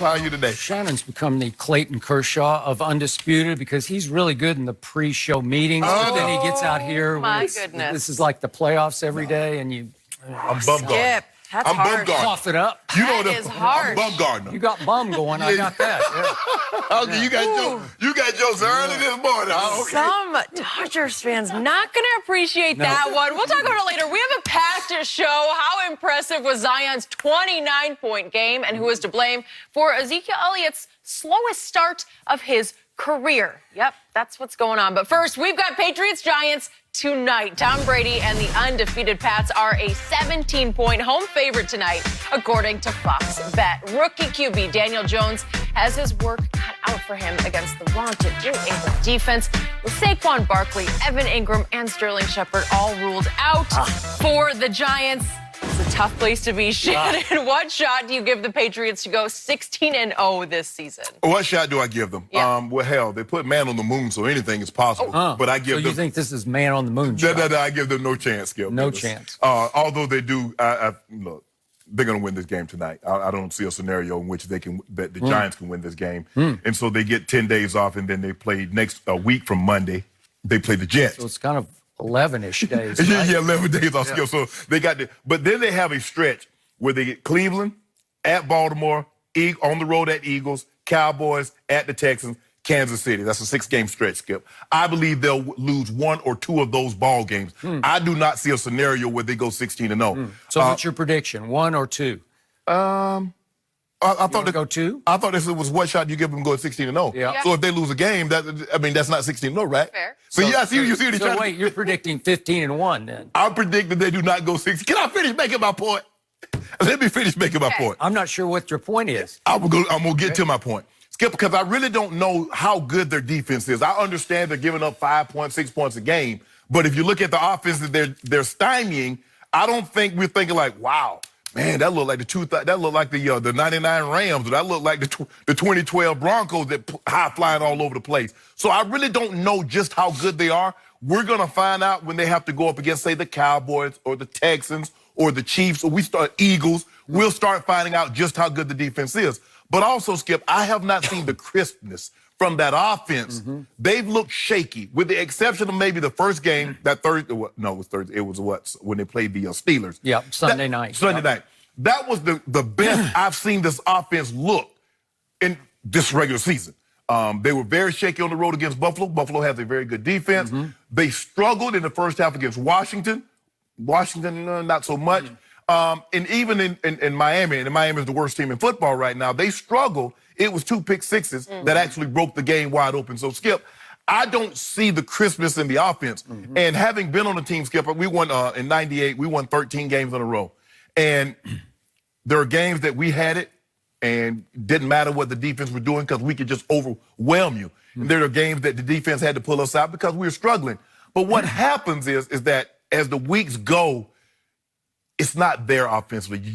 How are you today? Shannon's become the Clayton Kershaw of Undisputed because he's really good in the pre-show meetings. But then he gets out here. My goodness. This is like the playoffs every day, and you... I'm bum gardener. Skip. That's I'm hard. bum gardener. Cough it up. You know That is harsh. I'm bum gardener. You got bum going. I got that. Yeah. Okay, you got jokes early this morning. Okay. Some Dodgers fans not going to appreciate that one. We'll talk about it later. We have a packed show. How impressive was Zion's 29-point game, and who is to blame for Ezekiel Elliott's slowest start of his career? Yep, that's what's going on. But first, we've got Patriots-Giants tonight. Tom Brady and the undefeated Pats are a 17-point home favorite tonight, according to Fox Bet. Rookie QB Daniel Jones has his work cut out for him against the vaunted New England defense, with Saquon Barkley, Evan Ingram, and Sterling Shepard all ruled out for the Giants. It's a tough place to be, Shannon. What shot do you give the Patriots to go 16-0 this season? What shot do I give them? Yeah. Well, hell, they put man on the moon, so anything is possible. But I give So them... you think this is man on the moon? No, I give them no chance, Skip. No chance. Although they do, look, they're going to win this game tonight. I don't see a scenario in which that the Giants can win this game. And so they get 10 days off, and then they play next week from Monday. They play the Jets. So it's kind of 11-ish days. Yeah, Right? yeah, 11 days off, Skip. So they got but then they have a stretch where they get Cleveland, at Baltimore, on the road at Eagles, Cowboys, at the Texans, Kansas City. That's a 6-game stretch, Skip. I believe they'll lose 1 or 2 of those ball games. I do not see a scenario where they go 16-0. So what's your prediction? 1 or 2? I thought Go 2? I thought this was what shot you give them going 16-0. Yeah. So if they lose a game, that's not 16-0, right? Fair. So yeah, you see what he's So trying to... wait, you're predicting 15-1 then? I predict that they do not go 16. Can I finish making my point? Let me finish making my point. I'm not sure what your point is. I'm gonna get to my point, Skip, because I really don't know how good their defense is. I understand they're giving up 5 points, 6 points a game, but if you look at the offense that they're stymieing, I don't think we're thinking like, wow, man, that looked like the 99 Rams, or that looked like the 2012 Broncos that high flying all over the place. So I really don't know just how good they are. We're gonna find out when they have to go up against, say, the Cowboys or the Texans or the Chiefs, or Eagles. We'll start finding out just how good the defense is. But also, Skip, I have not seen the crispness from that offense. They've looked shaky, with the exception of maybe the first game, that Thursday. No, it was Thursday. It was when they played the Steelers. Yeah, Sunday night. Sunday night. That was the best I've seen this offense look in this regular season. They were very shaky on the road against Buffalo. Buffalo has a very good defense. They struggled in the first half against Washington. Washington, not so much. And even in Miami, and Miami is the worst team in football right now, they struggled. It was 2 pick sixes that actually broke the game wide open. So, Skip, I don't see the crispness in the offense. And having been on the team, Skip, we won in '98, we won 13 games in a row. And there are games that we had it, and didn't matter what the defense were doing because we could just overwhelm you. And there are games that the defense had to pull us out because we were struggling. But what happens is that as the weeks go, it's not there offensively. You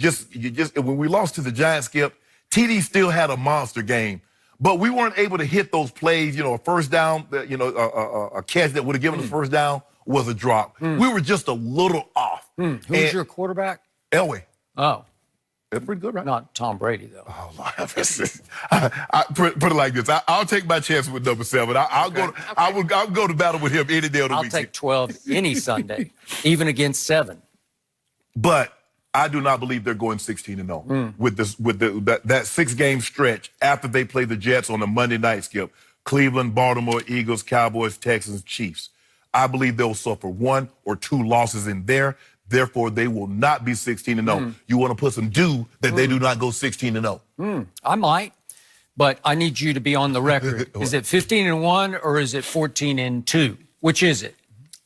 just when we lost to the Giants, Skip, TD still had a monster game, but we weren't able to hit those plays. A first down, a catch that would have given us first down was a drop. We were just a little off. Who's your quarterback? Elway. Oh. That's pretty good, right? Not Tom Brady, though. Oh, Lord. I put it like this. I'll take my chance with number 7. I'll go to battle with him any day of the week. I'll take 12 any Sunday, even against 7. But I do not believe they're going 16-0 with that 6-game stretch after they play the Jets on a Monday night, Skip. Cleveland, Baltimore, Eagles, Cowboys, Texans, Chiefs. I believe they'll suffer 1 or 2 losses in there. Therefore, they will not be 16-0. You want to put some due that they do not go 16-0. I might, but I need you to be on the record. Is it 15-1 or is it 14-2? Which is it?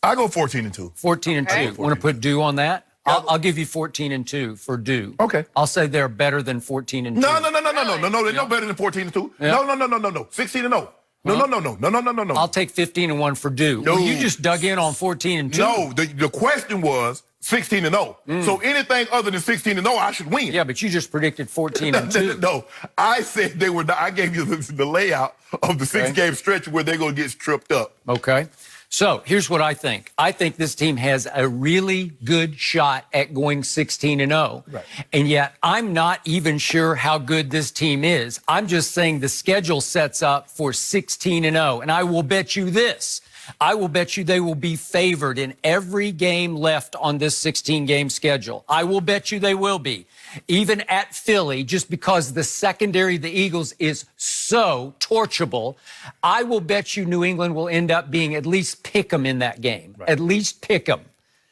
I go 14-2. 14-2. Want to put due on that? I'll give you 14-2 for due. Okay. I'll say they're better than 14-2. No. They're no better than 14-2. Yeah. No. 16-0. No. I'll take 15-1 for due. No. Well, you just dug in on 14-2. No, the question was 16-0. So anything other than 16-0, I should win. Yeah, but you just predicted 14-2. No, I said they were not. I gave you the layout of the 6-game stretch where they're going to get tripped up. Okay. So here's what I think. I think this team has a really good shot at going 16-0. Right. And yet I'm not even sure how good this team is. I'm just saying the schedule sets up for 16-0. And I will bet you this. I will bet you they will be favored in every game left on this 16-game schedule. I will bet you they will be. Even at Philly, just because the secondary of the Eagles is so torchable, I will bet you New England will end up being at least pick 'em in that game. Right. At least pick 'em.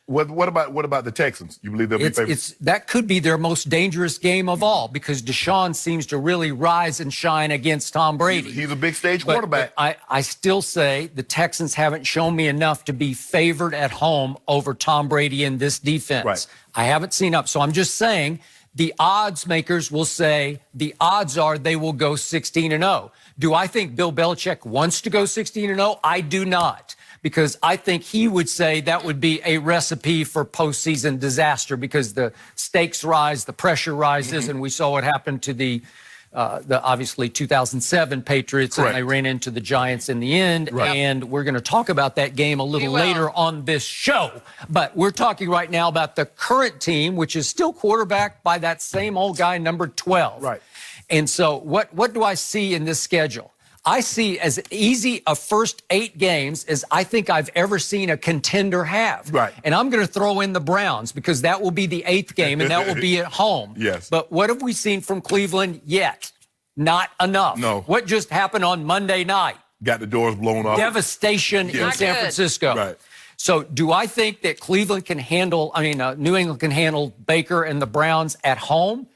What about the Texans? You believe they'll be favored? That could be their most dangerous game of all because Deshaun seems to really rise and shine against Tom Brady. He's a big stage quarterback. But I still say the Texans haven't shown me enough to be favored at home over Tom Brady in this defense. Right. I haven't seen up. So I'm just saying the odds makers will say the odds are they will go 16-0. Do I think Bill Belichick wants to go 16-0? I do not. Because I think he would say that would be a recipe for postseason disaster because the stakes rise, the pressure rises, and we saw what happened to the obviously 2007 Patriots, Correct. and they ran into the Giants in the end. Right. And we're going to talk about that game a little later on this show. But we're talking right now about the current team, which is still quarterbacked by that same old guy, number 12. Right. And so what do I see in this schedule? I see as easy a first 8 games as I think I've ever seen a contender have. Right. And I'm going to throw in the Browns because that will be the 8th game and that will be at home. Yes. But what have we seen from Cleveland yet? Not enough. No. What just happened on Monday night? Got the doors blown off. Devastation in Not San good. Francisco. Right. So do I think that Cleveland can handle, New England can handle Baker and the Browns at home?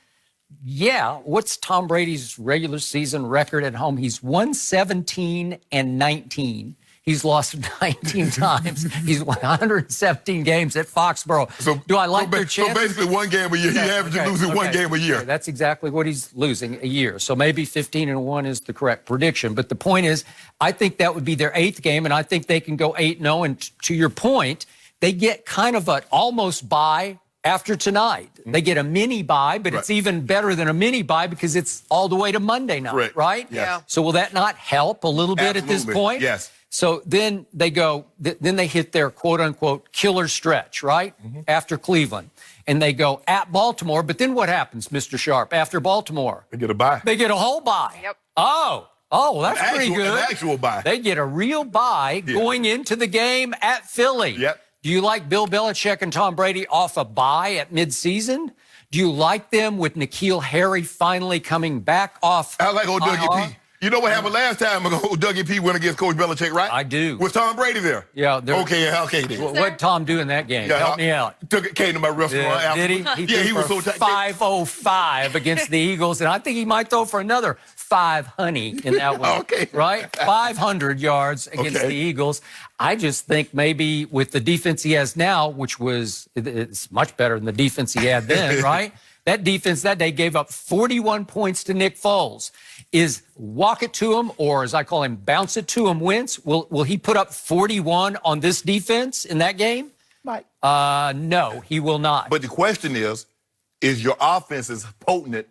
Yeah. What's Tom Brady's regular season record at home? He's 117-19. He's lost 19 times. He's won 117 games at Foxborough. So, do I like their chances? So basically one game a year. He averages losing one game a year. Okay, that's exactly what he's losing a year. So maybe 15-1 is the correct prediction. But the point is, I think that would be their 8th game, and I think they can go 8-0. And to your point, they get kind of an almost bye after tonight. They get a mini bye, but it's even better than a mini bye because it's all the way to Monday night, right? Yes. Yeah. So will that not help a little bit at this point? Yes. So then they go, then they hit their quote unquote killer stretch, right? After Cleveland. And they go at Baltimore. But then what happens, Mr. Sharp, after Baltimore? They get a bye. They get a whole bye. Yep. Oh, that's pretty good. An actual bye. They get a real bye going into the game at Philly. Yep. Do you like Bill Belichick and Tom Brady off a bye at midseason? Do you like them with N'Keal Harry finally coming back off? I like old Dougie IR? P. You know what happened last time old Dougie P went against Coach Belichick, right? I do. Was Tom Brady there? Yeah. Okay, then. What did Tom do in that game? Yeah, Help me out. Came to my restaurant. Did he? He was so tight. 505 against the Eagles, and I think he might throw for another 500 in that one. Okay. Right? 500 yards against the Eagles. I just think maybe with the defense he has now, which it's much better than the defense he had then, right? That defense that day gave up 41 points to Nick Foles. Is walk it to him, or as I call him, bounce it to him, Wentz? Will he put up 41 on this defense in that game? Mike. No, he will not. But the question is your offense as potent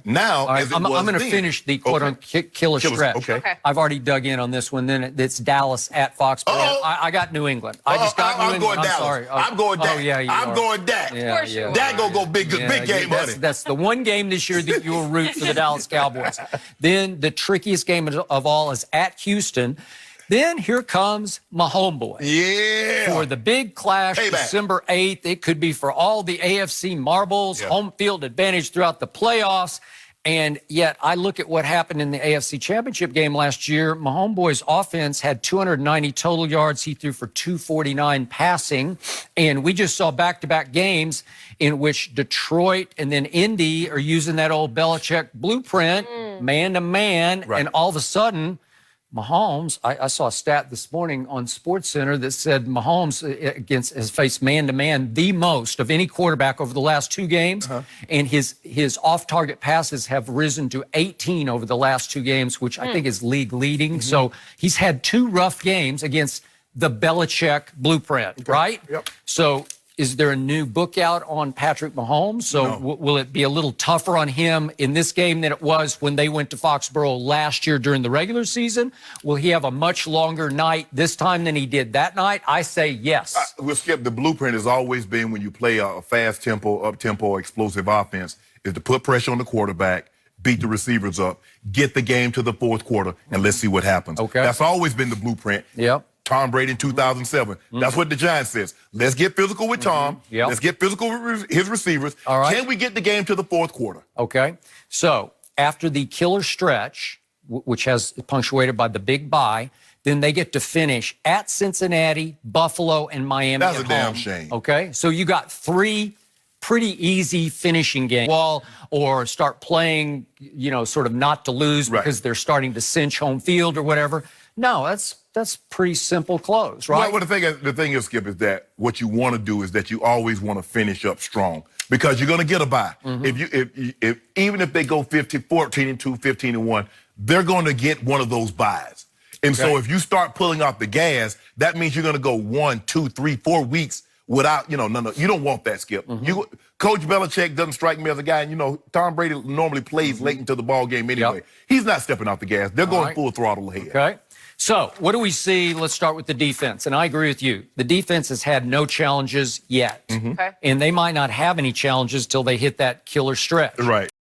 now as it I'm was going to then? finish the quote-unquote killer stretch. Okay. I've already dug in on this one. Then it's Dallas at Foxborough. I got New England. I just got New I'm England. going Dallas. Sorry. I'm going Dak. Oh, yeah, you I'm are. going Dak. Yeah, course you are. Dak gonna go big game money. That's the one game this year that you'll root for the Dallas Cowboys. Then the trickiest game of all is at Houston. Then here comes my homeboy. Yeah. For the big clash, Payback. December 8th. It could be for all the AFC marbles, home field advantage throughout the playoffs. And yet I look at what happened in the AFC Championship game last year. My homeboy's offense had 290 total yards. He threw for 249 passing. And we just saw back-to-back games in which Detroit and then Indy are using that old Belichick blueprint, man-to-man. Right. And all of a sudden, Mahomes, I saw a stat this morning on SportsCenter that said Mahomes has faced man-to-man the most of any quarterback over the last 2 games, and his off-target passes have risen to 18 over the last 2 games, which I think is league leading. So he's had 2 rough games against the Belichick blueprint, right? Yep. So Is there a new book out on Patrick Mahomes? So No. will it be a little tougher on him in this game than it was when they went to Foxborough last year during the regular season? Will he have a much longer night this time than he did that night? I say yes. We'll skip. The blueprint has always been when you play a fast tempo, up tempo, explosive offense, is to put pressure on the quarterback, beat the receivers up, get the game to the fourth quarter, and let's see what happens. Okay. That's always been the blueprint. Yep. Tom Brady in 2007. That's what the Giants says. Let's get physical with Tom. Yep. Let's get physical with his receivers. All right. Can we get the game to the fourth quarter? Okay. So after the killer stretch, which has punctuated by the big bye, then they get to finish at Cincinnati, Buffalo, and Miami. That's at a damn home. shame. Okay. So you got 3 pretty easy finishing games. Or start playing, sort of not to lose because they're starting to cinch home field or whatever. No, that's pretty simple close, right? Well, the thing is, Skip, is that what you want to do is that you always want to finish up strong because you're going to get a bye. If even if they go 14-2, 15-1, they're going to get one of those byes. And so if you start pulling off the gas, that means you're going to go 1, 2, 3, 4 weeks without, no, you don't want that, Skip. Coach Belichick doesn't strike me as a guy, and Tom Brady normally plays late into the ball game anyway. He's not stepping off the gas. They're going full throttle ahead. Okay. So what do we see? Let's start with the defense. And I agree with you. The defense has had no challenges yet. Okay. And they might not have any challenges till they hit that killer stretch. Right.